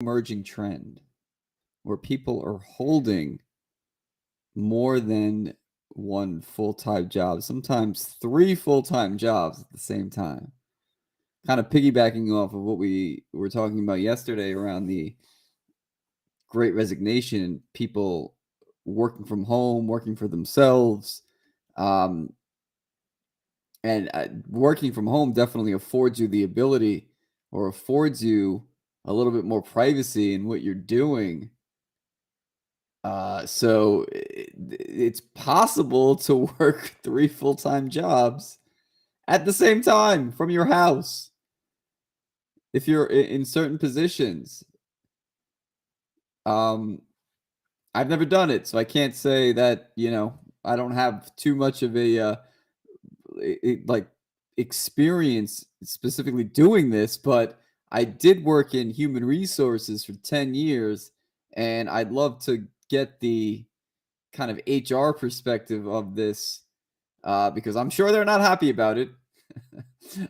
emerging trend where people are holding more than one full-time job, sometimes 3 full-time jobs at the same time. Kind of piggybacking off of what we were talking about yesterday around the Great Resignation, people working from home, working for themselves, um, and working from home definitely affords you the ability or affords you a little bit more privacy in what you're doing. So it's possible to work 3 full-time jobs at the same time from your house if you're in certain positions. Um, I've never done it, so I can't say that, I don't have too much of a, like, experience specifically doing this, but I did work in human resources for 10 years, and I'd love to get the kind of HR perspective of this, because I'm sure they're not happy about it.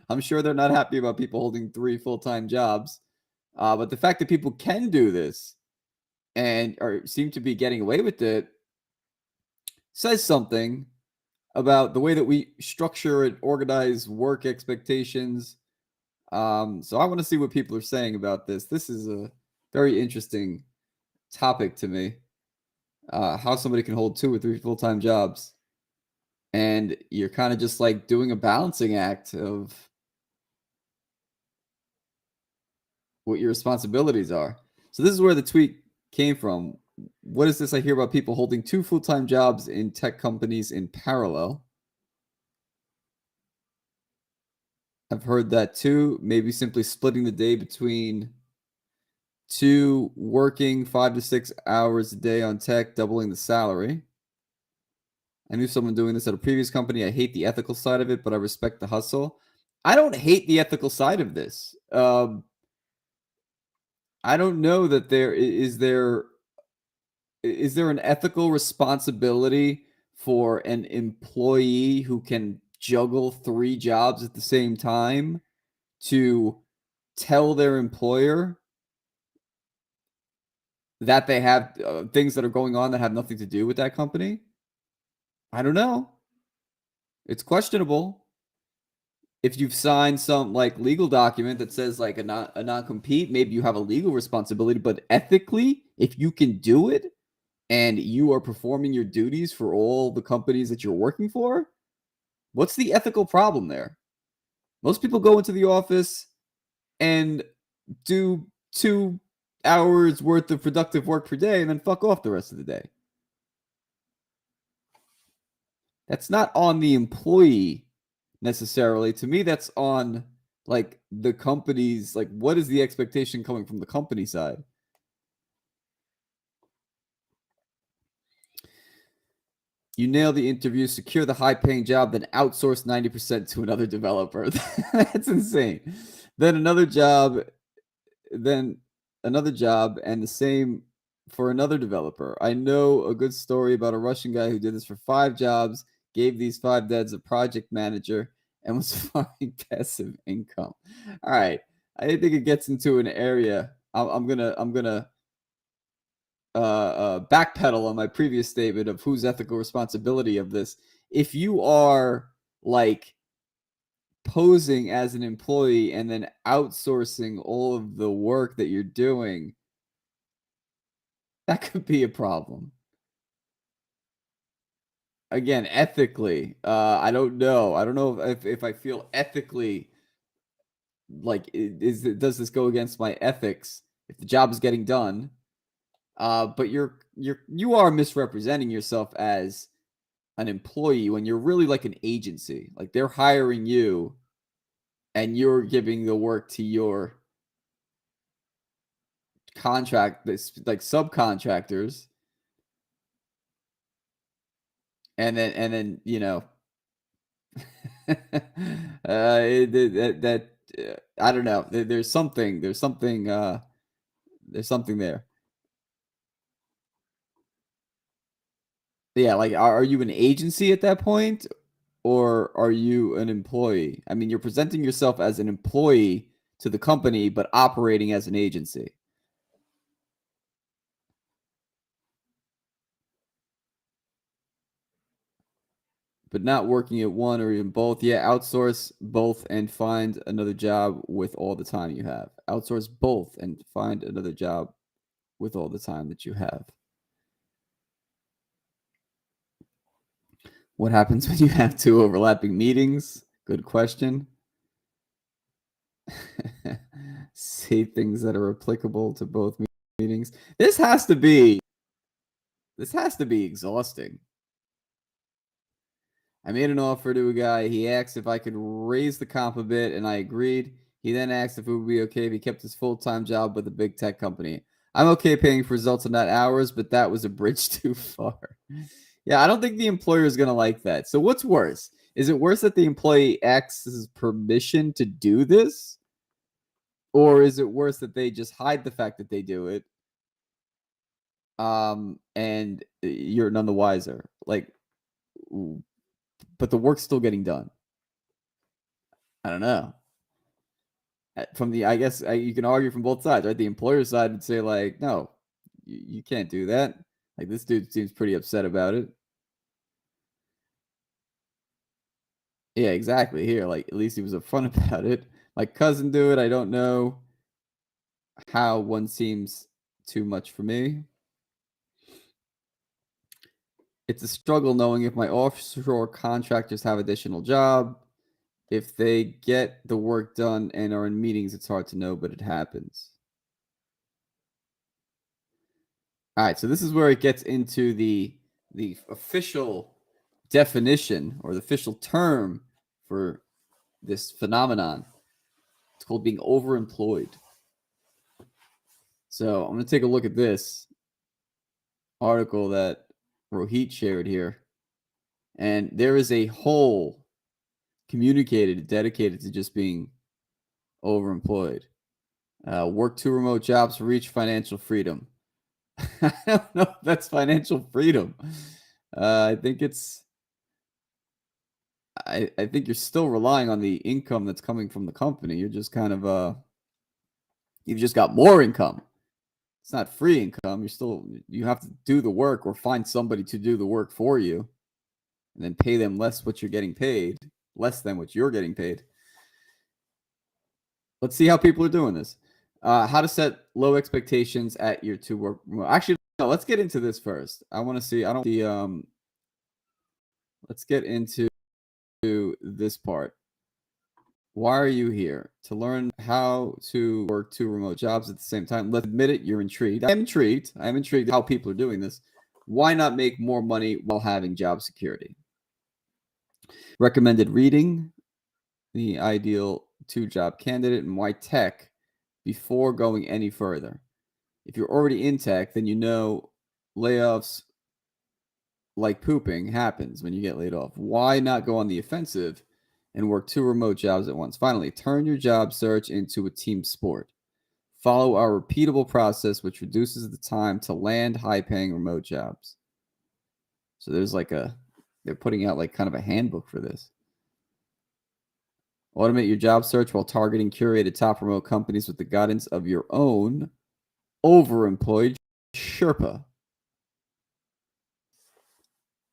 I'm sure they're not happy about people holding 3 full-time jobs, but the fact that people can do this and or seem to be getting away with it says something about the way that we structure and organize work expectations. So I want to see what people are saying about this. This is a very interesting topic to me. How somebody can hold 2 or 3 full-time jobs, and you're kind of just like doing a balancing act of what your responsibilities are. So this is where the tweet came from. What is this I hear about people holding 2 full-time jobs in tech companies in parallel? I've heard that too. Maybe simply splitting the day between 2 working 5 to 6 hours a day on tech, doubling the salary. I knew someone doing this at a previous company. I hate the ethical side of it, but I respect the hustle. I don't hate the ethical side of this. I don't know that is there an ethical responsibility for an employee who can juggle 3 jobs at the same time to tell their employer that they have things that are going on that have nothing to do with that company? I don't know. It's questionable. If you've signed some like legal document that says like a non-compete, maybe you have a legal responsibility, but ethically, if you can do it and you are performing your duties for all the companies that you're working for, what's the ethical problem there? Most people go into the office and do 2 hours worth of productive work per day and then fuck off the rest of the day. That's not on the employee necessarily. To me, that's on like the company's, like, what is the expectation coming from the company side? You nail the interview, secure the high paying job, then outsource 90% to another developer. That's insane. Then another job, then another job, and the same for another developer. I know a good story about a Russian guy who did this for 5 jobs, gave these 5 devs a project manager, and was finding passive income. All right. I think it gets into an area. I'm gonna backpedal on my previous statement of whose ethical responsibility of this. If you are like posing as an employee and then outsourcing all of the work that you're doing, that could be a problem. Again, ethically, I don't know. I don't know if I feel ethically like does this go against my ethics if the job is getting done? But you are misrepresenting yourself as an employee when you're really like an agency. Like they're hiring you and you're giving the work to your contract, this like subcontractors, and then I don't know. There's something there. Yeah, like are you an agency at that point or are you an employee? I mean, you're presenting yourself as an employee to the company but operating as an agency. but not working at one or even both. Yeah, outsource both and find another job with all the time you have. Outsource both and find another job with all the time that you have. What happens when you have two overlapping meetings? Good question. Say things that are applicable to both meetings. This has to be exhausting. I made an offer to a guy. He asked if I could raise the comp a bit, and I agreed. He then asked if it would be okay if he kept his full-time job with a big tech company. I'm okay paying for results and not hours, but that was a bridge too far. Yeah, I don't think the employer is going to like that. So what's worse? Is it worse that the employee asks his permission to do this? Or is it worse that they just hide the fact that they do it? And you're none the wiser. Like, but the work's still getting done. I don't know. From the, I guess you can argue from both sides, right? The employer side would say like, no, you can't do that. Like this dude seems pretty upset about it. Yeah, exactly. Here, like at least he was upfront about it. My cousin do it. I don't know how one seems too much for me. It's a struggle knowing if my offshore contractors have additional job. If they get the work done and are in meetings, it's hard to know, but it happens. All right, so this is where it gets into the official definition or the official term for this phenomenon. It's called being overemployed. So I'm going to take a look at this article that Rohit shared here. And there is a whole dedicated to just being overemployed. Work two remote jobs to reach financial freedom. I don't know if that's financial freedom. I think it's. I think you're still relying on the income that's coming from the company. You're just kind of you've just got more income. It's not free income. You have to do the work or find somebody to do the work for you, and then pay them less than what you're getting paid. Let's see how people are doing this. How to set low expectations at your two work. Actually, no. Let's get into this first. I want to see. I don't the. Let's get into this part. Why are you here? To learn how to work two remote jobs at the same time. Let's admit it. You're intrigued. I'm intrigued. I'm intrigued how people are doing this. Why not make more money while having job security? Recommended reading. The ideal two-job candidate and why tech before going any further. If you're already in tech, then you know layoffs like pooping happens when you get laid off. Why not go on the offensive and work two remote jobs at once? Finally, turn your job search into a team sport. Follow our repeatable process, which reduces the time to land high-paying remote jobs. So they're putting out like kind of a handbook for this. Automate your job search while targeting curated top remote companies with the guidance of your own overemployed Sherpa.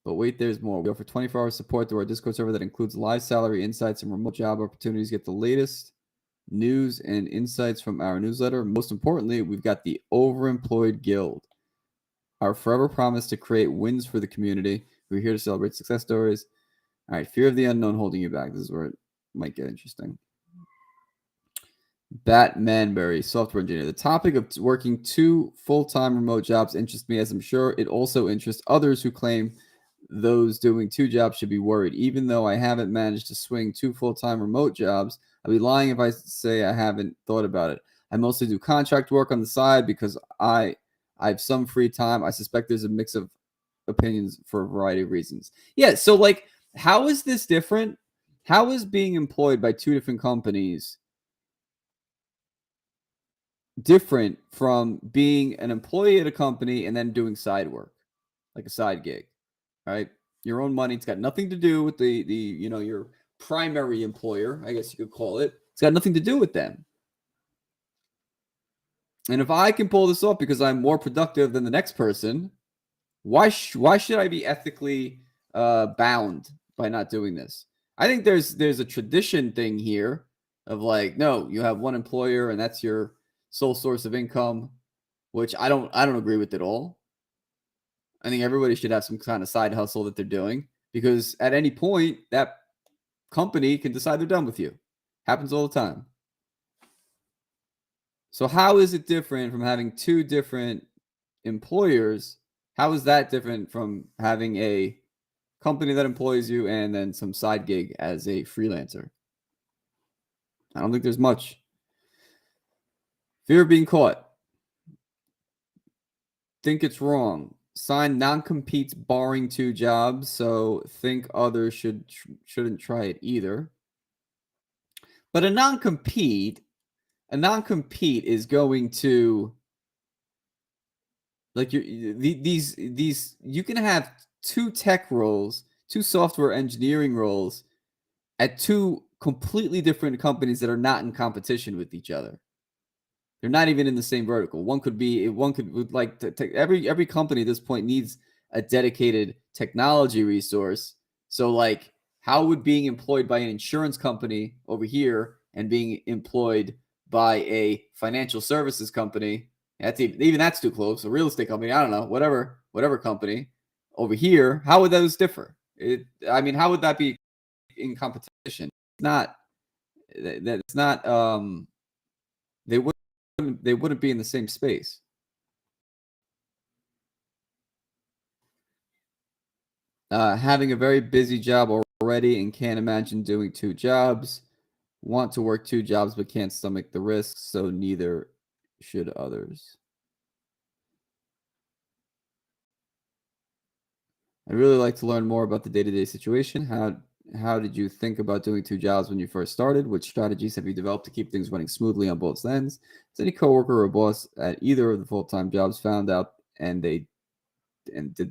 But wait, there's more. We offer 24-hour support through our Discord server that includes live salary insights and remote job opportunities. Get the latest news and insights from our newsletter. Most importantly, we've got the Overemployed Guild, our forever promise to create wins for the community. We're here to celebrate success stories. All right, fear of the unknown holding you back. This is where it might get interesting. Batmanberry, software engineer. The topic of working two full-time remote jobs interests me, as I'm sure it also interests others who claim those doing two jobs should be worried. Even though I haven't managed to swing two full-time remote jobs, I'd be lying if I say I haven't thought about it. I mostly do contract work on the side because I have some free time. I suspect there's a mix of opinions for a variety of reasons. Yeah, so like, how is this different? How is being employed by two different companies different from being an employee at a company and then doing side work, like a side gig, right? Your own money. It's got nothing to do with the your primary employer, I guess you could call it. It's got nothing to do with them. And if I can pull this off because I'm more productive than the next person, why should I be ethically bound by not doing this. I think there's a tradition thing here of like, no, you have one employer and that's your sole source of income, which I don't agree with at all. I think everybody should have some kind of side hustle that they're doing because at any point that company can decide they're done with you. Happens all the time. So how is it different from having two different employers? How is that different from having a company that employs you and then some side gig as a freelancer? I don't think there's much. Fear of being caught. Think it's wrong. Sign non-competes barring two jobs, so think others shouldn't try it either. But a non-compete is going to like these you can have two tech roles, two software engineering roles at two completely different companies that are not in competition with each other. They're not even in the same vertical. One could like every company at this point needs a dedicated technology resource. So like how would being employed by an insurance company over here and being employed by a financial services company, that's too close. A real estate company, I don't know, whatever company over here, how would those differ? How would that be in competition? Not that's not they wouldn't be in the same space. Having a very busy job already and can't imagine doing two jobs. Want to work two jobs but can't stomach the risks, so neither should others. I'd really like to learn more about the day-to-day situation. How did you think about doing two jobs when you first started? Which strategies have you developed to keep things running smoothly on both ends? Has any coworker or boss at either of the full-time jobs found out and did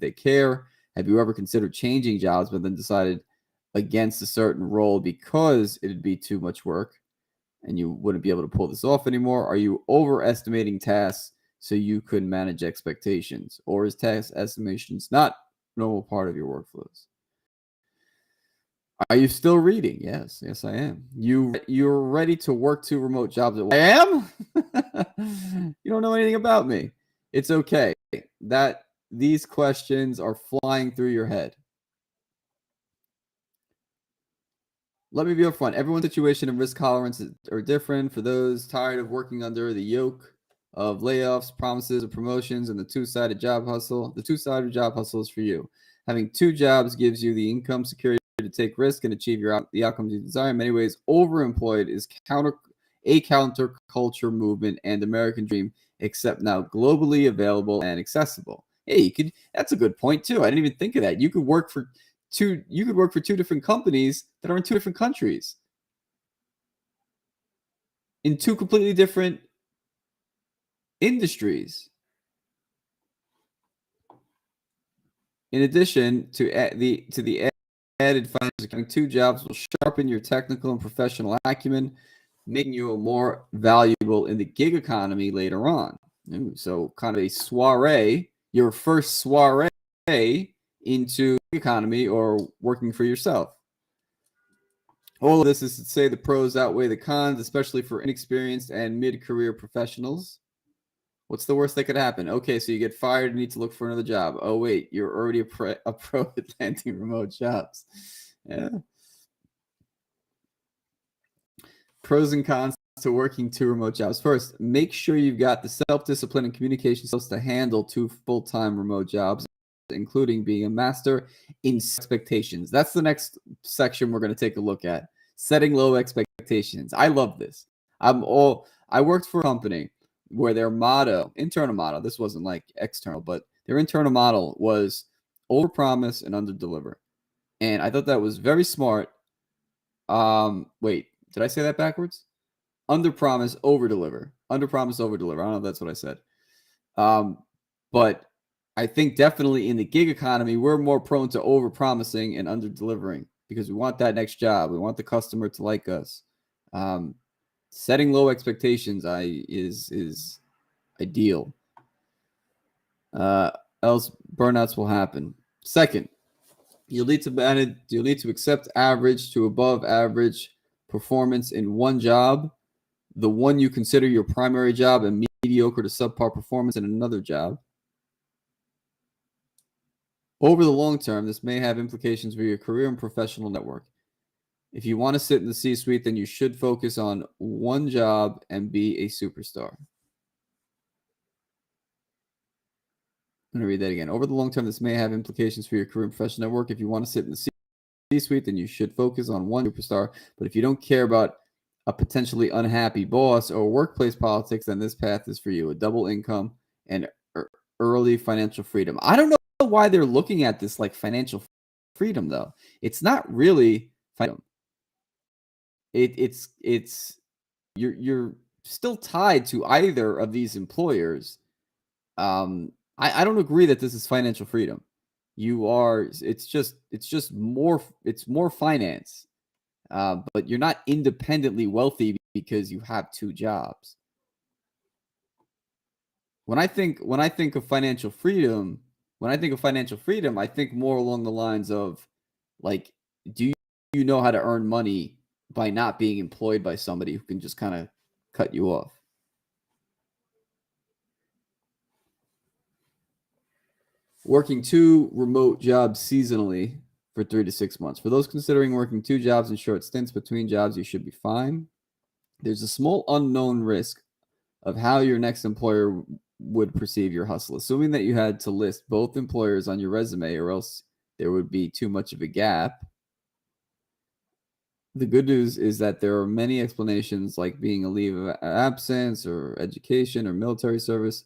they care? Have you ever considered changing jobs but then decided against a certain role because it'd be too much work and you wouldn't be able to pull this off anymore? Are you overestimating tasks so you couldn't manage expectations? Or is task estimations not a normal part of your workflows? Are you still reading? Yes, I am. You're ready to work two remote jobs at once. I am? You don't know anything about me. It's okay. That these questions are flying through your head. Let me be upfront. Everyone's situation and risk tolerance are different. For those tired of working under the yoke of layoffs, promises of promotions, and the two-sided job hustle, the two-sided job hustle is for you. Having two jobs gives you the income security to take risk and achieve the outcomes you desire. In many ways, overemployed is a counterculture movement and American dream, except now globally available and accessible. Hey, that's a good point too. I didn't even think of that. You could work for two different companies that are in two different countries in two completely different industries. In addition to the added financial, having two jobs will sharpen your technical and professional acumen, making you more valuable in the gig economy later on. So kind of a soiree, your first soiree into the economy or working for yourself. All of this is to say the pros outweigh the cons, especially for inexperienced and mid-career professionals. What's the worst that could happen? Okay, so you get fired and need to look for another job. Oh, wait, you're already a pro at landing remote jobs. Yeah. Pros and cons to working two remote jobs. First, make sure you've got the self-discipline and communication skills to handle two full-time remote jobs, including being a master in expectations. That's the next section we're going to take a look at. Setting low expectations. I love this. I worked for a company where their internal motto, this wasn't like external, but their internal model was overpromise and underdeliver. And I thought that was very smart. Wait, did I say that backwards? Underpromise, overdeliver. Underpromise, overdeliver. I don't know if that's what I said. But I think definitely in the gig economy, we're more prone to overpromising and underdelivering because we want that next job. We want the customer to like us. Setting low expectations is ideal. Else burnouts will happen. Second, You'll need to accept average to above average performance in one job, the one you consider your primary job, and mediocre to subpar performance in another job. Over the long term, this may have implications for your career and professional network. If you want to sit in the C-suite, then you should focus on one job and be a superstar. I'm going to read that again. Over the long term, this may have implications for your career and professional network. If you want to sit in the C-suite, then you should focus on one superstar. But if you don't care about a potentially unhappy boss or workplace politics, then this path is for you. A double income and early financial freedom. I don't know why they're looking at this like financial freedom, though. It's not really freedom. It's you're still tied to either of these employers. I don't agree that this is financial freedom. It's just more finance. But you're not independently wealthy because you have two jobs. When I think of financial freedom, I think more along the lines of like, do you know how to earn money by not being employed by somebody who can just kind of cut you off? Working two remote jobs seasonally for 3 to 6 months. For those considering working two jobs in short stints between jobs, you should be fine. There's a small unknown risk of how your next employer would perceive your hustle, assuming that you had to list both employers on your resume, or else there would be too much of a gap. The good news is that there are many explanations, like being a leave of absence or education or military service.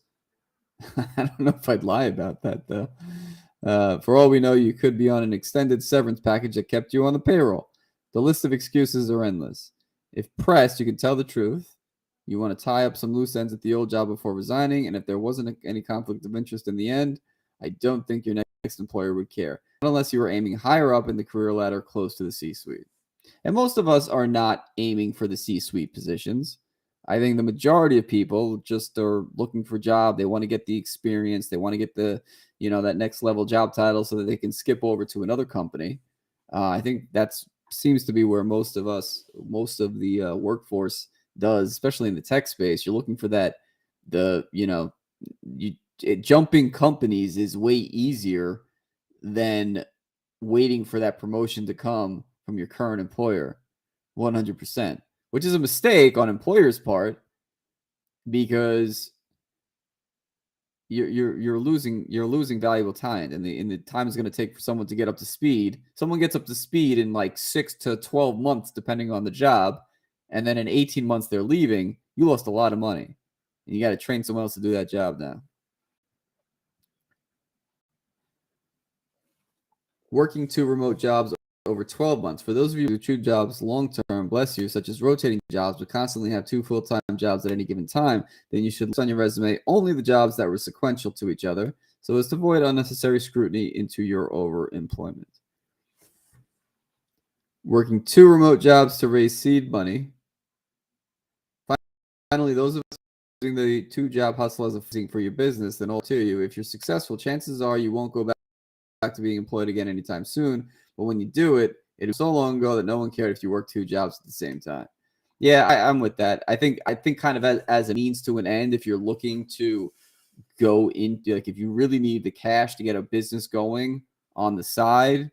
I don't know if I'd lie about that, though. For all we know, you could be on an extended severance package that kept you on the payroll. The list of excuses are endless. If pressed, you can tell the truth. You want to tie up some loose ends at the old job before resigning, and if there wasn't any conflict of interest in the end, I don't think your next employer would care, not unless you were aiming higher up in the career ladder close to the C-suite. And most of us are not aiming for the C-suite positions. I think the majority of people just are looking for a job. They want to get the experience. They want to get that next level job title so that they can skip over to another company. I think that seems to be where most of the workforce does, especially in the tech space. You're looking for that. Jumping companies is way easier than waiting for that promotion to come from your current employer. 100%, which is a mistake on employers' part, because you're losing valuable time, and the time is going to take for someone to get up to speed. Someone gets up to speed in like 6 to 12 months, depending on the job, and then in 18 months they're leaving. You lost a lot of money, and you got to train someone else to do that job now. Working two remote jobs over 12 months. For those of you who choose jobs long term, bless you, such as rotating jobs, but constantly have two full-time jobs at any given time, then you should list on your resume only the jobs that were sequential to each other, so as to avoid unnecessary scrutiny into your overemployment. Working two remote jobs to raise seed money. Finally, those of us using the two-job hustle as a thing for your business, then all to you. If you're successful, chances are you won't go back to being employed again anytime soon. But when you do it, it was so long ago that no one cared if you worked two jobs at the same time. Yeah, I'm with that. I think kind of as a means to an end, if you're looking to go into, like, if you really need the cash to get a business going on the side,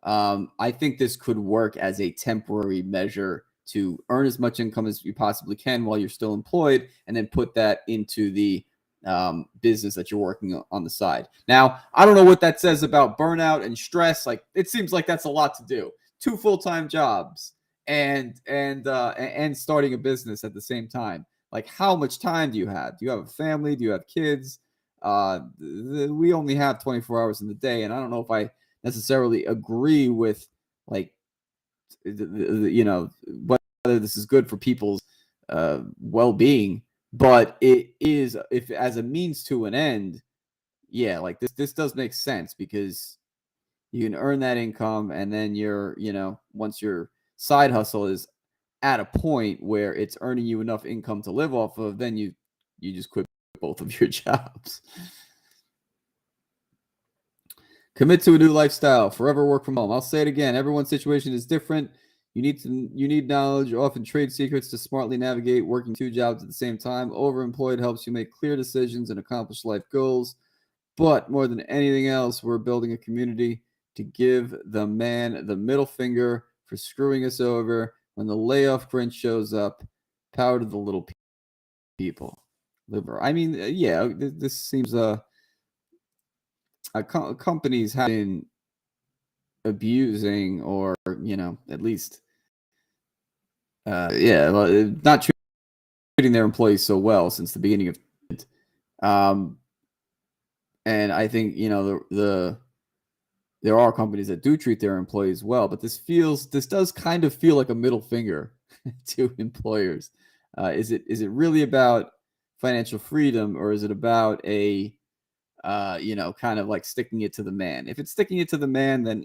I think this could work as a temporary measure to earn as much income as you possibly can while you're still employed, and then put that into the business that you're working on the side. Now, I don't know what that says about burnout and stress. Like, it seems like that's a lot to do. Two full-time jobs and starting a business at the same time. Like, how much time do you have? Do you have a family? Do you have kids? We only have 24 hours in the day, and I don't know if I necessarily agree with, like, whether this is good for people's well-being, but it is, if as a means to an end, yeah, like this does make sense, because you can earn that income, and then once your side hustle is at a point where it's earning you enough income to live off of, then you just quit both of your jobs. Commit to a new lifestyle. Forever work from home. I'll say it again. Everyone's situation is different. You need knowledge, often trade secrets to smartly navigate working two jobs at the same time. Overemployed helps you make clear decisions and accomplish life goals. But more than anything else, we're building a community to give the man the middle finger for screwing us over when the layoff grinch shows up. Power to the little people. Liver. I mean, yeah, this seems companies have been abusing or at least not treating their employees so well since the beginning of um and I think there are companies that do treat their employees well, but this does kind of feel like a middle finger to employers. Is it really about financial freedom, or is it about a kind of like sticking it to the man? If it's sticking it to the man, then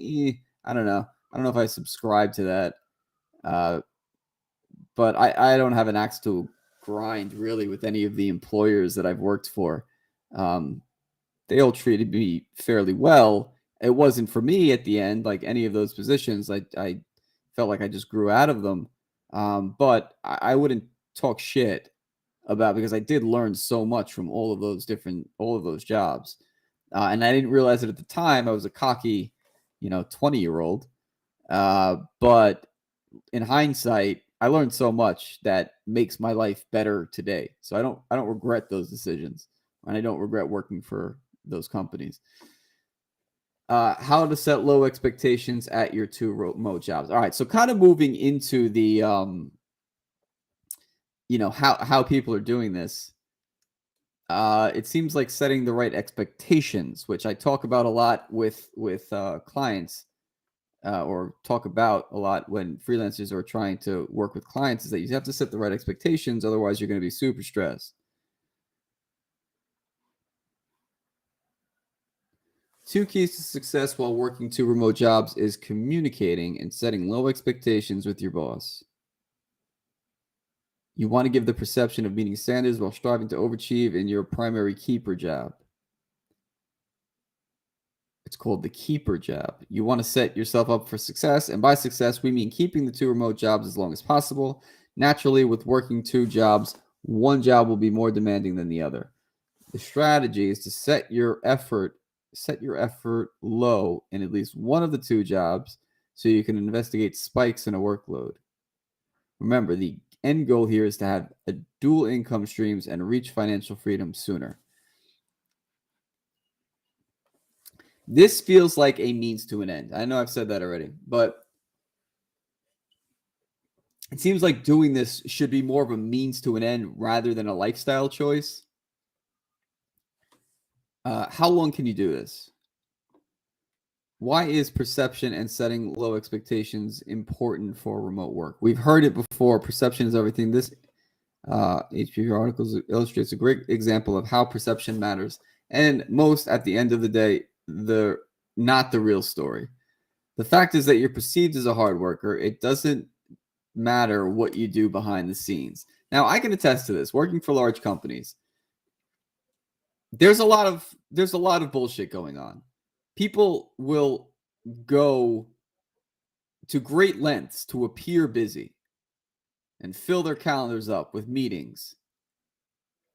I don't know. I don't know if I subscribe to that. But I don't have an axe to grind really with any of the employers that I've worked for. They all treated me fairly well. It wasn't for me at the end, like any of those positions. I felt like I just grew out of them. But I wouldn't talk shit about, because I did learn so much from all of those jobs. And I didn't realize it at the time. I was a cocky, 20-year-old. But in hindsight, I learned so much that makes my life better today. So I don't regret those decisions, and I don't regret working for those companies. How to set low expectations at your two remote jobs. All right, so kind of moving into the how people are doing this. It seems like setting the right expectations, which I talk about a lot with clients, or talk about a lot when freelancers are trying to work with clients, is that you have to set the right expectations. Otherwise, you're going to be super stressed. Two keys to success while working two remote jobs is communicating and setting low expectations with your boss. You want to give the perception of meeting standards while striving to overachieve in your primary keeper job. It's called the keeper job. You want to set yourself up for success. And by success, we mean keeping the two remote jobs as long as possible. Naturally, with working two jobs, one job will be more demanding than the other. The strategy is to set your effort low in at least one of the two jobs so you can investigate spikes in a workload. Remember, the end goal here is to have a dual income streams and reach financial freedom sooner. This feels like a means to an end. I know I've said that already, but it seems like doing this should be more of a means to an end rather than a lifestyle choice. How long can you do this? Why is perception and setting low expectations important for remote work? We've heard it before. Perception is everything. This HPV article illustrates a great example of how perception matters. And most, at the end of the day, not the real story. The fact is that you're perceived as a hard worker. It doesn't matter what you do behind the scenes. Now, I can attest to this. Working for large companies, there's a lot of bullshit going on. People will go to great lengths to appear busy and fill their calendars up with meetings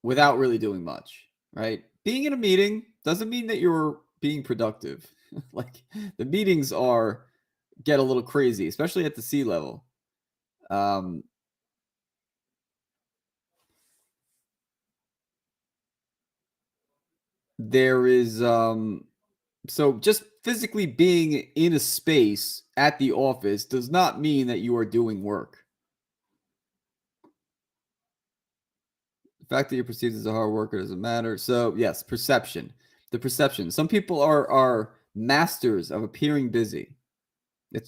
without really doing much, right? Being in a meeting doesn't mean that you're being productive. Like, the meetings get a little crazy, especially at the C level. There is so just physically being in a space at the office does not mean that you are doing work. The fact that you're perceived as a hard worker doesn't matter. So yes, perception. The perception. Some people are masters of appearing busy.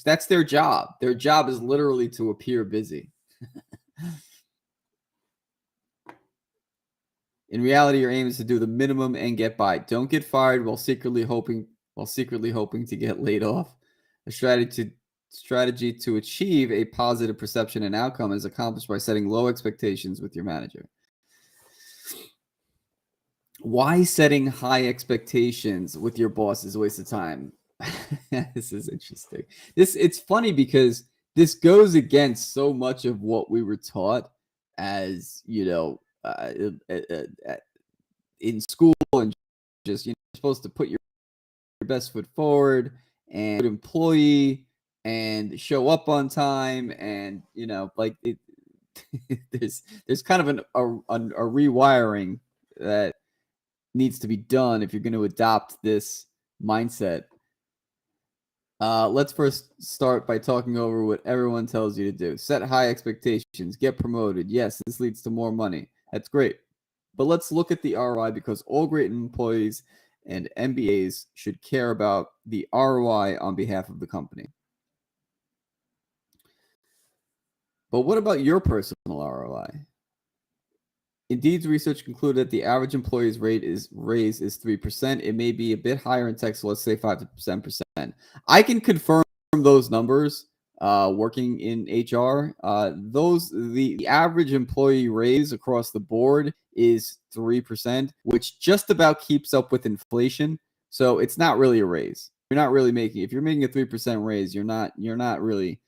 That's their job. Their job is literally to appear busy. In reality, your aim is to do the minimum and get by. Don't get fired while secretly hoping to get laid off. A strategy to achieve a positive perception and outcome is accomplished by setting low expectations with your manager. Why setting high expectations with your boss is a waste of time? This is interesting. It's funny because this goes against so much of what we were taught as, in school, and just, you're supposed to put your best foot forward and good employee and show up on time, and like it. There's kind of a rewiring that needs to be done if you're going to adopt this mindset. Let's first start by talking over what everyone tells you to do. Set high expectations, get promoted. Yes, this leads to more money. That's great. But let's look at the ROI, because all great employees and MBAs should care about the ROI on behalf of the company. But what about your personal ROI? Indeed's research concluded that the average employee's raise is 3%. It may be a bit higher in tech, so let's say 5 to 10%. I can confirm those numbers. Working in HR, the average employee raise across the board is 3%, which just about keeps up with inflation. So it's not really a raise. You're not really making. If you're making a 3% raise, you're not really.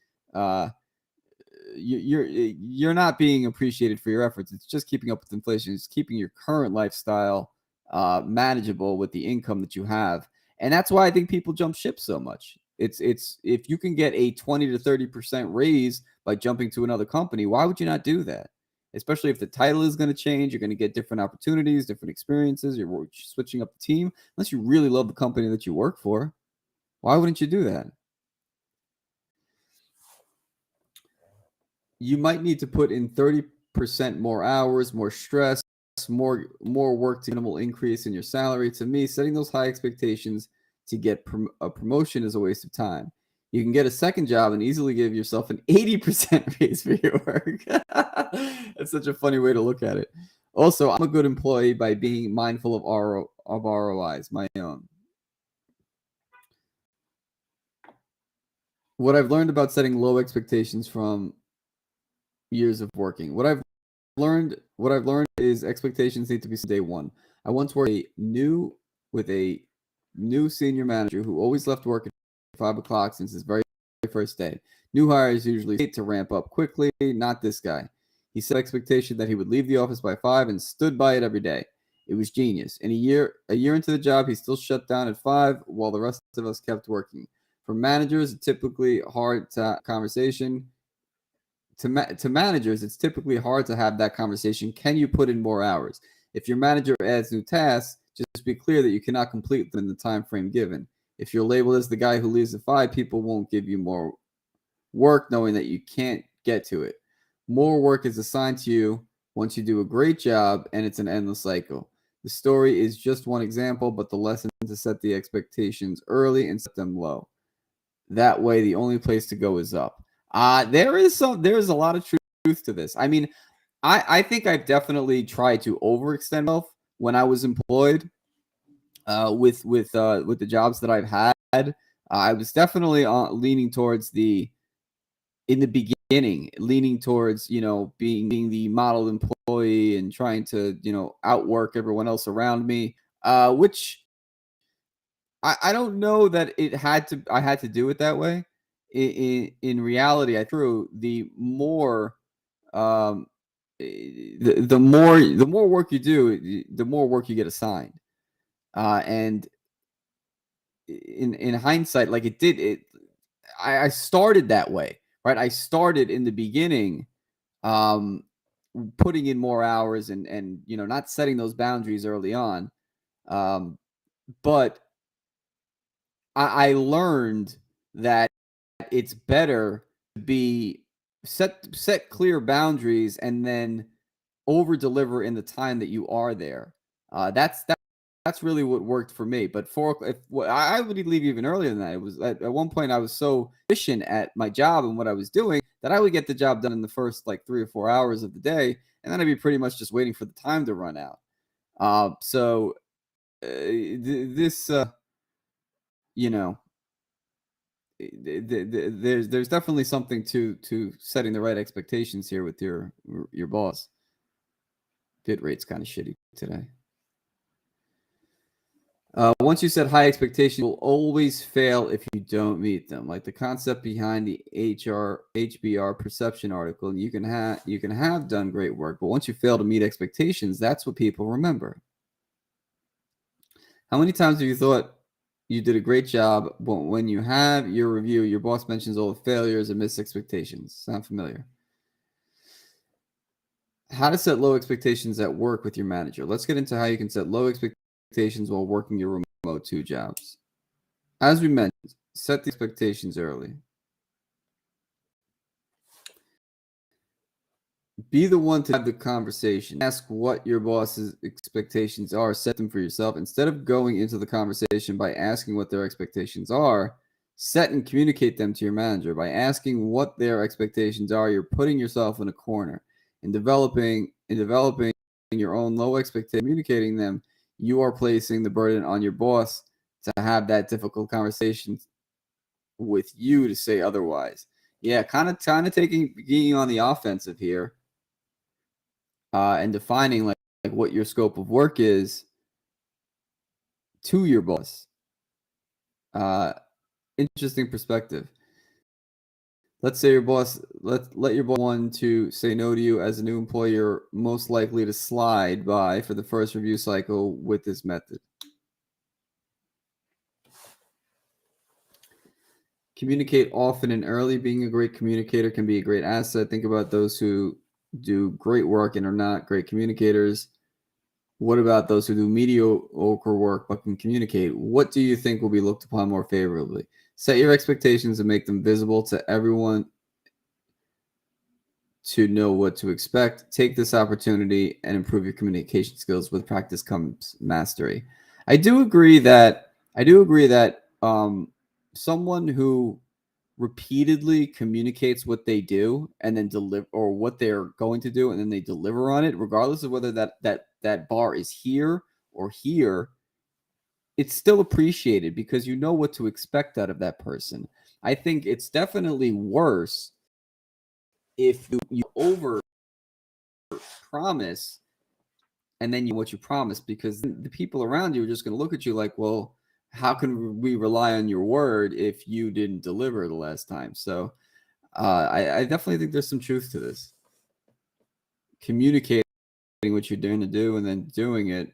You're not being appreciated for your efforts. It's just keeping up with inflation. It's keeping your current lifestyle manageable with the income that you have, and that's why I think people jump ship so much. It's if you can get a 20 to 30% raise by jumping to another company, why would you not do that? Especially if the title is going to change, you're going to get different opportunities, different experiences. You're switching up the team. Unless you really love the company that you work for, why wouldn't you do that? You might need to put in 30% more hours, more stress, more work to minimal increase in your salary. To me, setting those high expectations to get a promotion is a waste of time. You can get a second job and easily give yourself an 80% raise for your work. That's such a funny way to look at it. Also, I'm a good employee by being mindful of ROIs, my own. What I've learned about setting low expectations from years of working. What I've learned is expectations need to be set day one. I once worked with a new senior manager who always left work at 5 o'clock since his very first day. New hires usually wait to ramp up quickly. Not this guy. He set expectation that he would leave the office by 5 and stood by it every day. It was genius. In a year into the job, he still shut down at 5 while the rest of us kept working. For managers, typically hard conversation to managers, it's typically hard to have that conversation. Can you put in more hours? If your manager adds new tasks, just be clear that you cannot complete them in the time frame given. If you're labeled as the guy who leaves at 5, people won't give you more work knowing that you can't get to it. More work is assigned to you once you do a great job, and it's an endless cycle. The story is just one example, but the lesson is to set the expectations early and set them low. That way, the only place to go is up. There's a lot of truth to this. I mean, I think I've definitely tried to overextend myself when I was employed. With the jobs that I've had, I was definitely leaning towards in the beginning, leaning towards being the model employee and trying to outwork everyone else around me, which I don't know that I had to do it that way. In reality, I through the more um the more work you do, the more work you get assigned. And in hindsight, like I started that way, right? I started in the beginning, um putting in more hours and not setting those boundaries early on. But I learned that it's better to be set clear boundaries and then over deliver in the time that you are there. That's really what worked for me. But I would leave even earlier than that. It was at one point I was so efficient at my job and what I was doing that I would get the job done in the first like 3 or 4 hours of the day, and then I'd be pretty much just waiting for the time to run out. So this, you know, there's definitely something to setting the right expectations here with your boss. Bit rate's kind of shitty today. Once you set high expectations, you'll always fail if you don't meet them. Like the concept behind the HBR perception article, you can have done great work, but once you fail to meet expectations, that's what people remember. How many times have you thought you did a great job, but when you have your review, your boss mentions all the failures and missed expectations? Sound familiar? How to set low expectations at work with your manager. Let's get into how you can set low expectations while working your remote two jobs. As we mentioned, set the expectations early. Be the one to have the conversation. Ask what your boss's expectations are. Set them for yourself. Instead of going into the conversation by asking what their expectations are, set and communicate them to your manager. By asking what their expectations are, you're putting yourself in a corner. In developing your own low expectations, communicating them, you are placing the burden on your boss to have that difficult conversation with you to say otherwise. Yeah, kind of taking being on the offensive here, and defining like what your scope of work is to your boss. Uh, Interesting perspective. Let's say your boss let your boss one to say no to you as a new employee, you're most likely to slide by for the first review cycle with this method. Communicate often and early. Being a great communicator can be a great asset. Think about those who do great work and are not great communicators. What about those who do mediocre work but can communicate? What do you think will be looked upon more favorably? Set your expectations and make them visible to everyone to know what to expect. Take this opportunity and improve your communication skills. With practice comes mastery. I do agree that someone who repeatedly communicates what they do and then deliver, or what they're going to do, and then they deliver on it, regardless of whether that bar is here or here, it's still appreciated because you know what to expect out of that person. I think it's definitely worse if you over promise and then you what you promise, because the people around you are just going to look at you like, well, how can we rely on your word if you didn't deliver the last time? So I definitely think there's some truth to this. Communicating what you're doing to do and then doing it.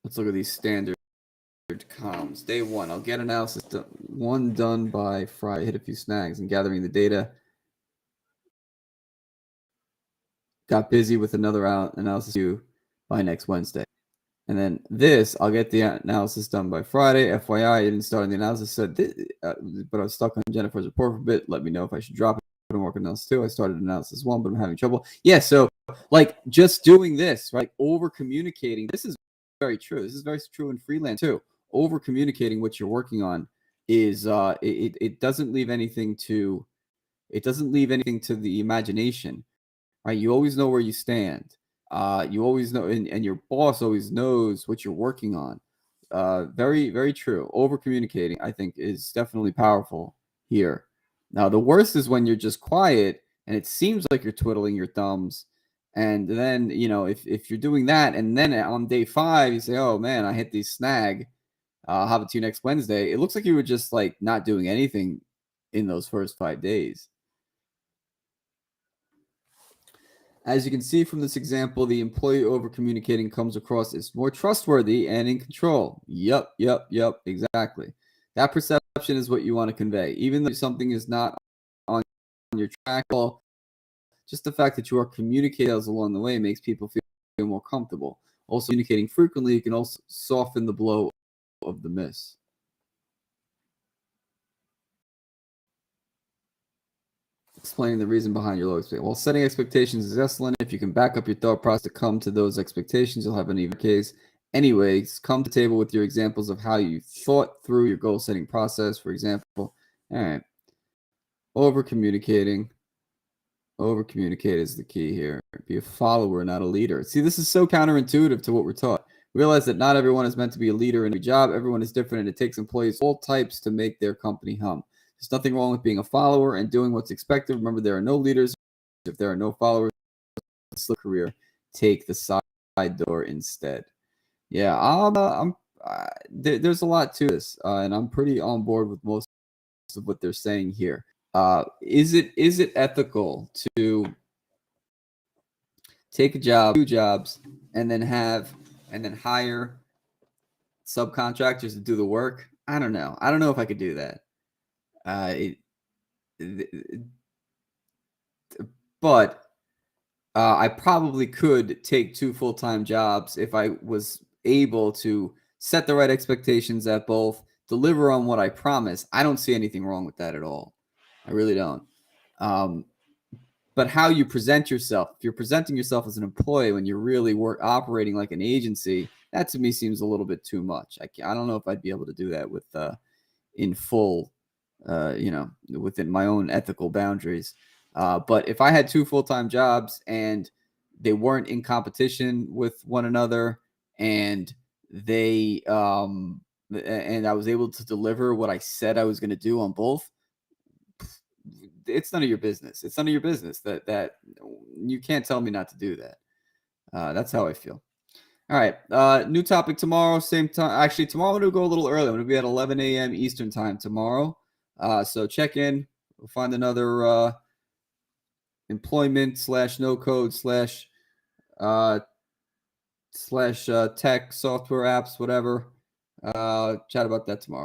Let's look at these standard comms. Day one, I'll get analysis done by Friday. Hit a few snags and gathering the data. Got busy with another analysis due by next Wednesday. And then this, I'll get the analysis done by Friday. FYI, I didn't start on the analysis, but I was stuck on Jennifer's report for a bit. Let me know if I should drop it. I'm working on analysis 2. I started analysis 1, but I'm having trouble. Yeah, so like just doing this, right? Over communicating. This is very true. This is very true in freelance too. Over communicating what you're working on is it doesn't leave anything to the imagination, right? You always know where you stand. You always know, and your boss always knows what you're working on. Very, very true. Over communicating, I think, is definitely powerful here. Now, the worst is when you're just quiet and it seems like you're twiddling your thumbs. And then, if you're doing that, and then on day 5, you say, oh man, I hit this snag. How about you next Wednesday? It looks like you were just like not doing anything in those first 5 days. As you can see from this example, the employee over communicating comes across as more trustworthy and in control. Yep, exactly. That perception is what you want to convey. Even though something is not on your track, well, just the fact that you are communicating along the way makes people feel more comfortable. Also, communicating frequently can also soften the blow of the miss. Explaining the reason behind your low expectations. Well, setting expectations is excellent. If you can back up your thought process to come to those expectations, you'll have an even case. Anyways, come to the table with your examples of how you thought through your goal setting process. For example, all right, over communicate is the key here. Be a follower, not a leader. See, this is so counterintuitive to what we're taught. Realize that not everyone is meant to be a leader in a job. Everyone is different, and it takes employees all types to make their company hum. There's nothing wrong with being a follower and doing what's expected. Remember, there are no leaders. If there are no followers, career, take the side door instead. Yeah, there's a lot to this, and I'm pretty on board with most of what they're saying here. Is it ethical to take a job, 2 jobs, and then hire subcontractors to do the work? I don't know. I don't know if I could do that. But I probably could take 2 full-time jobs if I was able to set the right expectations at both, deliver on what I promise. I don't see anything wrong with that at all. I really don't. But how you present yourself, if you're presenting yourself as an employee when you're really operating like an agency, that to me seems a little bit too much. I don't know if I'd be able to do that with in full, within my own ethical boundaries. But if I had 2 full-time jobs and they weren't in competition with one another, and and I was able to deliver what I said I was going to do on both, it's none of your business. It's none of your business that you can't tell me not to do that. That's how I feel. All right. New topic tomorrow, same time. Actually, tomorrow I'm going to go a little early. I'm going to be at 11 a.m. Eastern time tomorrow. So check in. We'll find another employment / no code / tech software apps, whatever. Chat about that tomorrow.